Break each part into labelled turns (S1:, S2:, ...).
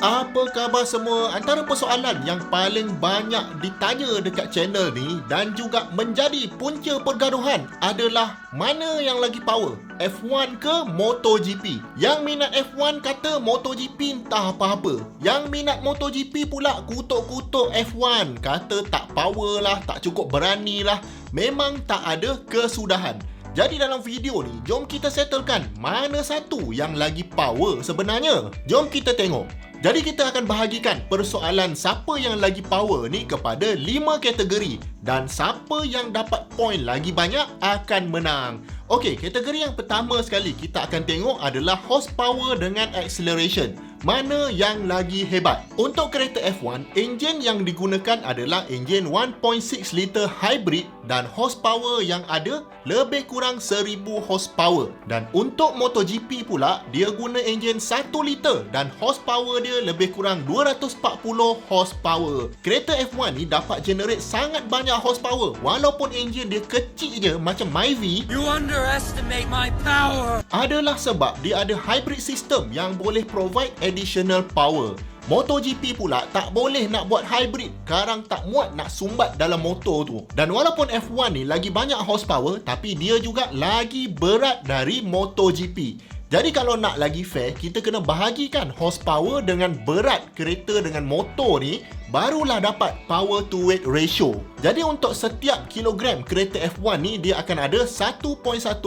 S1: Apa khabar semua? Antara persoalan yang paling banyak ditanya dekat channel ni dan juga menjadi punca pergaduhan adalah mana yang lagi power, F1 ke MotoGP? Yang minat F1 kata MotoGP entah apa-apa. Yang minat MotoGP pula kutuk-kutuk F1, kata tak power lah, tak cukup berani lah, memang tak ada kesudahan. Jadi dalam video ni, jom kita settlekan mana satu yang lagi power sebenarnya. Jom kita tengok. Jadi kita akan bahagikan persoalan siapa yang lagi power ni kepada 5 kategori dan siapa yang dapat poin lagi banyak akan menang. Okey, kategori yang pertama sekali kita akan tengok adalah horsepower dengan acceleration. Mana yang lagi hebat? Untuk kereta F1, enjin yang digunakan adalah enjin 1.6 liter hybrid dan horsepower yang ada lebih kurang 1000 horsepower. Dan untuk MotoGP pula, dia guna enjin 1 liter dan horsepower dia lebih kurang 240 horsepower. Kereta F1 ni dapat generate sangat banyak horsepower walaupun enjin dia kecil je macam Myvi.
S2: You underestimate my power.
S1: Adalah sebab dia ada hybrid system yang boleh provide additional power. MotoGP pula tak boleh nak buat hybrid, karang tak muat nak sumbat dalam motor tu. Dan walaupun F1 ni lagi banyak horsepower, tapi dia juga lagi berat dari MotoGP. Jadi kalau nak lagi fair, kita kena bahagikan horsepower dengan berat kereta dengan motor ni, barulah dapat power to weight ratio. Jadi untuk setiap kilogram kereta F1 ni, dia akan ada 1.1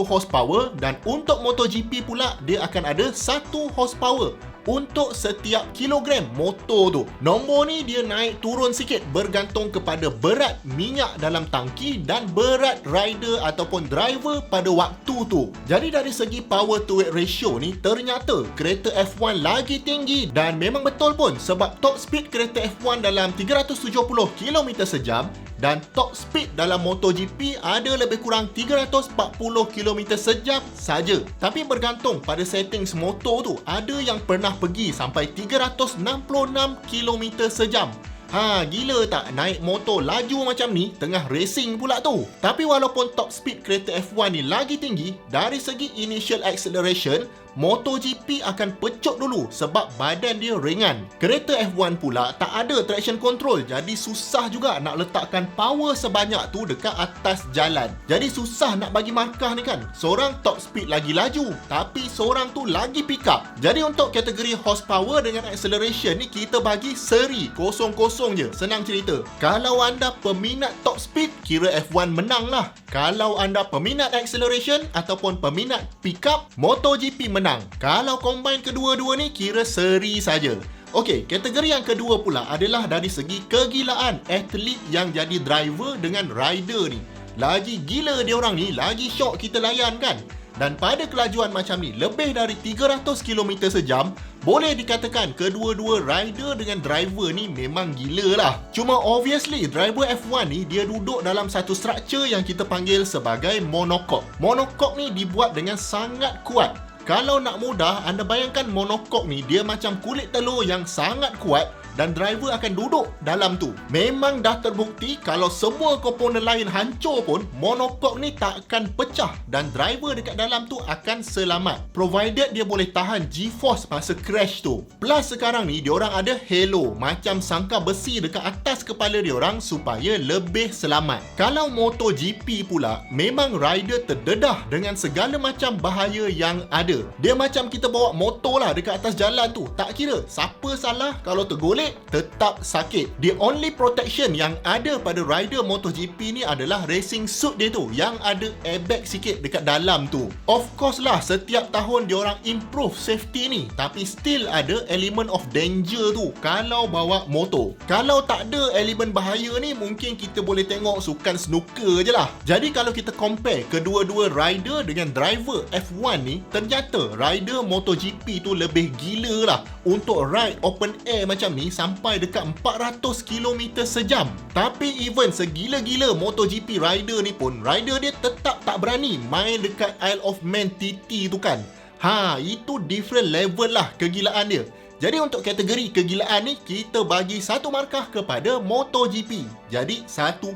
S1: horsepower dan untuk MotoGP pula, dia akan ada 1 horsepower untuk setiap kilogram motor tu. Nombor ni dia naik turun sikit bergantung kepada berat minyak dalam tangki dan berat rider ataupun driver pada waktu tu. Jadi dari segi power to weight ratio ni, ternyata kereta F1 lagi tinggi dan memang betul pun sebab top speed kereta F1 dalam 370 km sejam dan top speed dalam MotoGP ada lebih kurang 340 km sejam saja. Tapi bergantung pada settings motor tu, ada yang pernah pergi sampai 366 km sejam. Gila tak naik motor laju macam ni tengah racing pula tu. Tapi walaupun top speed kereta F1 ni lagi tinggi, dari segi initial acceleration, MotoGP akan pecut dulu sebab badan dia ringan. Kereta F1 pula tak ada traction control, jadi susah juga nak letakkan power sebanyak tu dekat atas jalan. Jadi susah nak bagi markah ni kan. Seorang top speed lagi laju, tapi seorang tu lagi pick up. Jadi untuk kategori horsepower dengan acceleration ni, kita bagi seri kosong-kosong je. Senang cerita, kalau anda peminat top speed, kira F1 menang lah. Kalau anda peminat acceleration ataupun peminat pick up, MotoGP menang. Kalau combine kedua-dua ni, kira seri saja. Okey, kategori yang kedua pula adalah dari segi kegilaan atlet yang jadi driver dengan rider ni. Lagi gila dia orang ni, lagi syok kita layan kan. Dan pada kelajuan macam ni, lebih dari 300 km sejam, boleh dikatakan kedua-dua rider dengan driver ni memang gila lah. Cuma obviously, driver F1 ni dia duduk dalam satu structure yang kita panggil sebagai monocoque. Monocoque ni dibuat dengan sangat kuat. Kalau nak mudah, anda bayangkan monocoque ni dia macam kulit telur yang sangat kuat dan driver akan duduk dalam tu. Memang dah terbukti kalau semua komponen lain hancur pun, monocoque ni tak akan pecah dan driver dekat dalam tu akan selamat, provided dia boleh tahan G-force masa crash tu. Plus sekarang ni diorang ada halo macam sangka besi dekat atas kepala diorang supaya lebih selamat. Kalau MotoGP pula, memang rider terdedah dengan segala macam bahaya yang ada. Dia macam kita bawa motor lah dekat atas jalan tu, tak kira siapa salah, kalau tergolek tetap sakit. The only protection yang ada pada rider MotoGP ni adalah racing suit dia tu yang ada airbag sikit dekat dalam tu. Of course lah, setiap tahun diorang improve safety ni, tapi still ada element of danger tu kalau bawa motor. Kalau tak ada elemen bahaya ni, mungkin kita boleh tengok sukan snooker je lah. Jadi kalau kita compare kedua-dua rider dengan driver F1 ni, ternyata rider MotoGP tu lebih gila lah untuk ride open air macam ni sampai dekat 400 km sejam. Tapi even segila-gila MotoGP rider ni pun, rider dia tetap tak berani main dekat Isle of Man TT tu kan. Itu different level lah kegilaan dia. Jadi untuk kategori kegilaan ni, kita bagi satu markah kepada MotoGP. Jadi 1-0.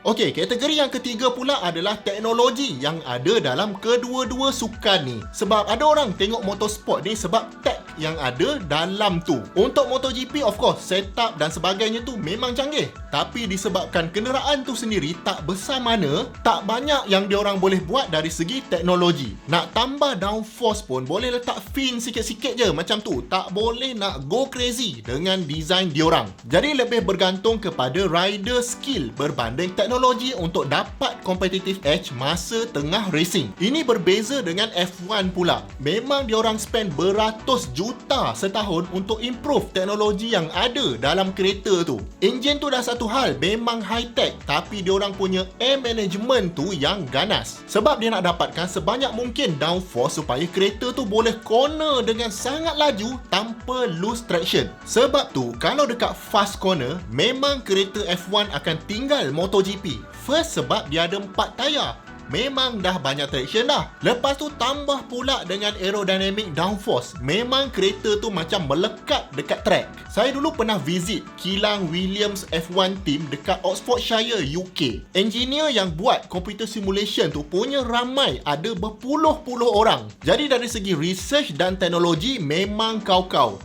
S1: Okey, kategori yang ketiga pula adalah teknologi yang ada dalam kedua-dua sukan ni. Sebab ada orang tengok motorsport ni sebab tech yang ada dalam tu. Untuk MotoGP, of course, setup dan sebagainya tu memang canggih. Tapi disebabkan kenderaan tu sendiri tak besar mana, tak banyak yang diorang boleh buat dari segi teknologi. Nak tambah downforce pun boleh letak fin sikit-sikit je macam tu. Tak boleh nak go crazy dengan design diorang. Jadi lebih bergantung kepada rider skill berbanding teknologi untuk dapat competitive edge masa tengah racing. Ini berbeza dengan F1 pula. Memang diorang spend beratus juta setahun untuk improve teknologi yang ada dalam kereta tu. Enjin tu dah satu hal, memang high tech, tapi diorang punya air management tu yang ganas. Sebab dia nak dapatkan sebanyak mungkin downforce supaya kereta tu boleh corner dengan sangat laju tanpa lose traction. Sebab tu kalau dekat fast corner, memang kereta F1 akan tinggal MotoGP. First sebab dia ada 4 tayar. Memang dah banyak traction dah. Lepas tu tambah pula dengan aerodynamic downforce. Memang kereta tu macam melekat dekat track. Saya dulu pernah visit kilang Williams F1 team dekat Oxfordshire, UK. Engineer yang buat computer simulation tu punya ramai, ada berpuluh-puluh orang. Jadi dari segi research dan teknologi memang kau-kau.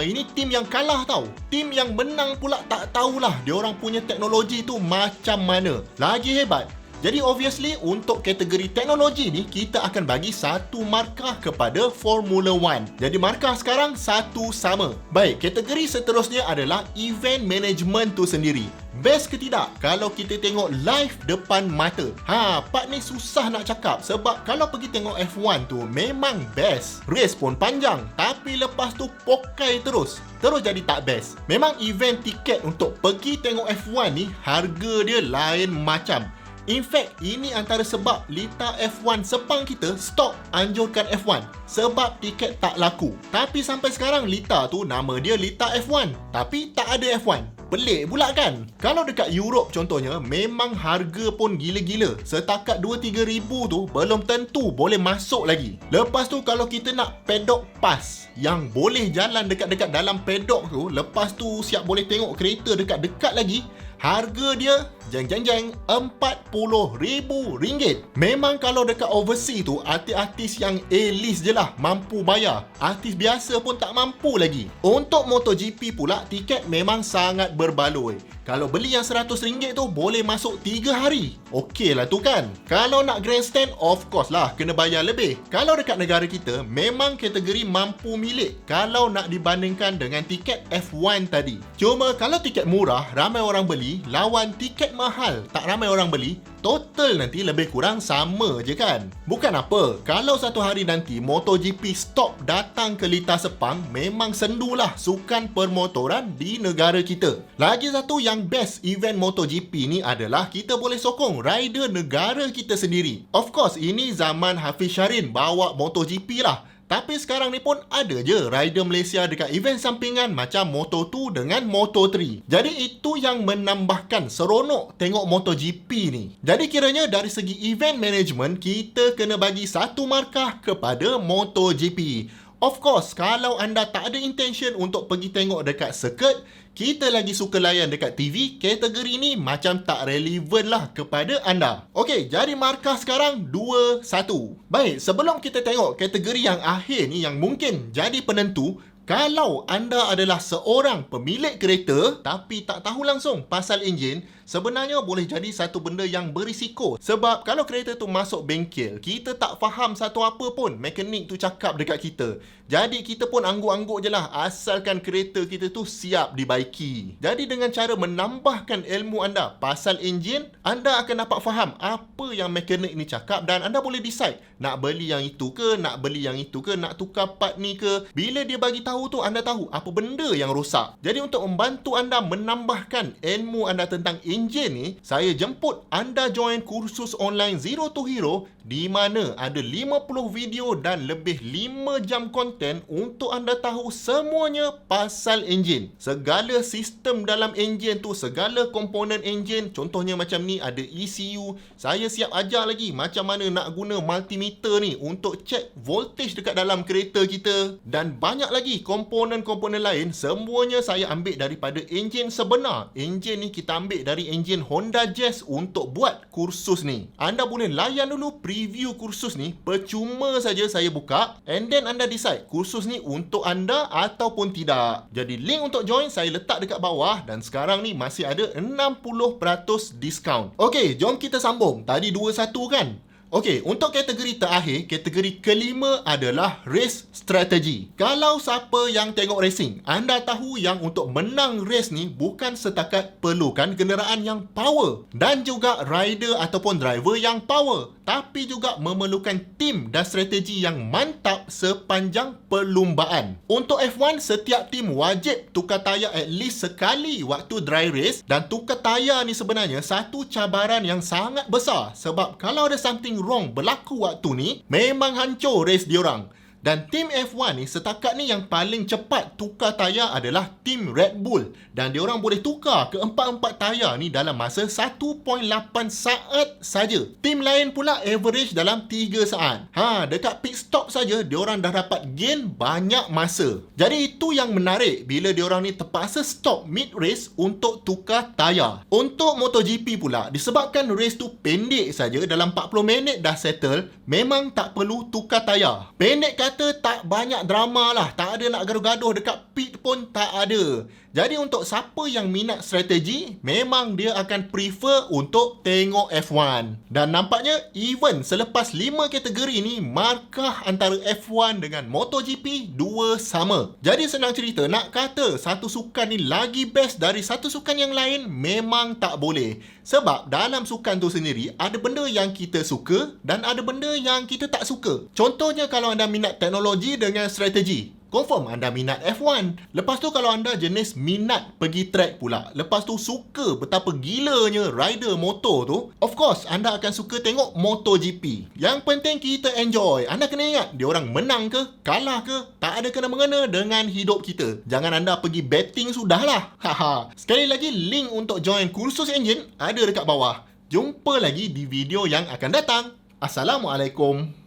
S1: Ini tim yang kalah tau. Tim yang menang pula tak tahulah diorang punya teknologi tu macam mana. Lagi hebat. Jadi obviously untuk kategori teknologi ni, kita akan bagi satu markah kepada Formula 1. Jadi markah sekarang satu sama. Baik, kategori seterusnya adalah event management tu sendiri. Best ke tidak kalau kita tengok live depan mata? Part ni susah nak cakap sebab kalau pergi tengok F1 tu memang best. Race pun panjang, tapi lepas tu pokai terus jadi tak best. Memang event tiket untuk pergi tengok F1 ni harga dia lain macam. In fact, ini antara sebab Lita F1 Sepang kita stop anjurkan F1 sebab tiket tak laku. Tapi sampai sekarang Lita tu nama dia Lita F1, tapi tak ada F1. Pelik pula kan? Kalau dekat Europe contohnya, memang harga pun gila-gila. Setakat 2-3 ribu tu belum tentu boleh masuk lagi. Lepas tu kalau kita nak paddock pass yang boleh jalan dekat-dekat dalam paddock tu, lepas tu siap boleh tengok kereta dekat-dekat lagi, harga dia jeng-jeng-jeng RM40,000. Memang kalau dekat overseas tu, artis-artis yang A-list je lah mampu bayar. Artis biasa pun tak mampu lagi. Untuk MotoGP pula, tiket memang sangat berbaloi. Kalau beli yang RM100 tu boleh masuk 3 hari. Okey lah tu kan. Kalau nak grandstand, of course lah kena bayar lebih. Kalau dekat negara kita, memang kategori mampu milik kalau nak dibandingkan dengan tiket F1 tadi. Cuma kalau tiket murah, ramai orang beli, lawan tiket mahal, tak ramai orang beli, total nanti lebih kurang sama je kan. Bukan apa, kalau satu hari nanti MotoGP stop datang ke Lita Sepang, memang sendulah sukan permotoran di negara kita. Lagi satu yang best event MotoGP ni adalah kita boleh sokong rider negara kita sendiri. Of course, ini zaman Hafiz Syarin bawa MotoGP lah. Tapi sekarang ni pun ada je rider Malaysia dekat event sampingan macam Moto2 dengan Moto3. Jadi itu yang menambahkan seronok tengok MotoGP ni. Jadi kiranya dari segi event management, kita kena bagi satu markah kepada MotoGP. Of course, kalau anda tak ada intention untuk pergi tengok dekat circuit, kita lagi suka layan dekat TV, kategori ni macam tak relevan lah kepada anda. Okey, jadi markah sekarang 2-1. Baik, sebelum kita tengok kategori yang akhir ni yang mungkin jadi penentu, kalau anda adalah seorang pemilik kereta tapi tak tahu langsung pasal enjin, sebenarnya boleh jadi satu benda yang berisiko. Sebab kalau kereta tu masuk bengkel, kita tak faham satu apa pun mekanik tu cakap dekat kita. Jadi kita pun angguk-angguk je lah asalkan kereta kita tu siap dibaiki. Jadi dengan cara menambahkan ilmu anda pasal enjin, anda akan dapat faham apa yang mekanik ni cakap dan anda boleh decide nak beli yang itu ke, nak beli yang itu ke, nak tukar part ni ke. Bila dia bagi tahu tu, anda tahu apa benda yang rosak. Jadi untuk membantu anda menambahkan ilmu anda tentang enjin ni, saya jemput anda join kursus online Zero to Hero di mana ada 50 video dan lebih 5 jam konten konten untuk anda tahu semuanya pasal enjin. Segala sistem dalam enjin tu, segala komponen enjin. Contohnya macam ni ada ECU. Saya siap ajar lagi macam mana nak guna multimeter ni untuk cek voltage dekat dalam kereta kita. Dan banyak lagi komponen-komponen lain. Semuanya saya ambil daripada enjin sebenar. Enjin ni kita ambil dari enjin Honda Jazz untuk buat kursus ni. Anda boleh layan dulu preview kursus ni. Percuma saja saya buka and then anda decide kursus ni untuk anda ataupun tidak. Jadi link untuk join saya letak dekat bawah dan sekarang ni masih ada 60% diskaun. Okey, jom kita sambung. Tadi 21 kan? Okey, untuk kategori terakhir, kategori kelima adalah race strategy. Kalau siapa yang tengok racing, anda tahu yang untuk menang race ni bukan setakat perlukan kenderaan yang power dan juga rider ataupun driver yang power, tapi juga memerlukan tim dan strategi yang mantap sepanjang perlumbaan. Untuk F1, setiap tim wajib tukar tayar at least sekali waktu dry race, dan tukar tayar ni sebenarnya satu cabaran yang sangat besar sebab kalau ada something wrong berlaku waktu ni, memang hancur race diorang. Dan tim F1 ni setakat ni yang paling cepat tukar tayar adalah tim Red Bull, dan diorang boleh tukar keempat-empat tayar ni dalam masa 1.8 saat saja. Tim lain pula average dalam 3 saat. Dekat pit stop saja diorang dah dapat gain banyak masa. Jadi itu yang menarik bila diorang ni terpaksa stop mid race untuk tukar tayar. Untuk MotoGP pula, disebabkan race tu pendek saja, dalam 40 minit dah settle, memang tak perlu tukar tayar. Pendek kata tak banyak drama lah, tak ada nak gaduh-gaduh dekat pit pun tak ada. Jadi untuk siapa yang minat strategi, memang dia akan prefer untuk tengok F1. Dan nampaknya even selepas 5 kategori ni, markah antara F1 dengan MotoGP dua sama. Jadi senang cerita, nak kata satu sukan ni lagi best dari satu sukan yang lain, memang tak boleh. Sebab dalam sukan tu sendiri, ada benda yang kita suka dan ada benda yang kita tak suka. Contohnya kalau anda minat teknologi dengan strategi, confirm anda minat F1. Lepas tu kalau anda jenis minat pergi track pula, lepas tu suka betapa gilanya rider motor tu, of course anda akan suka tengok MotoGP. Yang penting kita enjoy. Anda kena ingat, diorang menang ke, kalah ke, tak ada kena-mengena dengan hidup kita. Jangan anda pergi betting sudahlah. Sekali lagi, link untuk join kursus enjin ada dekat bawah. Jumpa lagi di video yang akan datang. Assalamualaikum.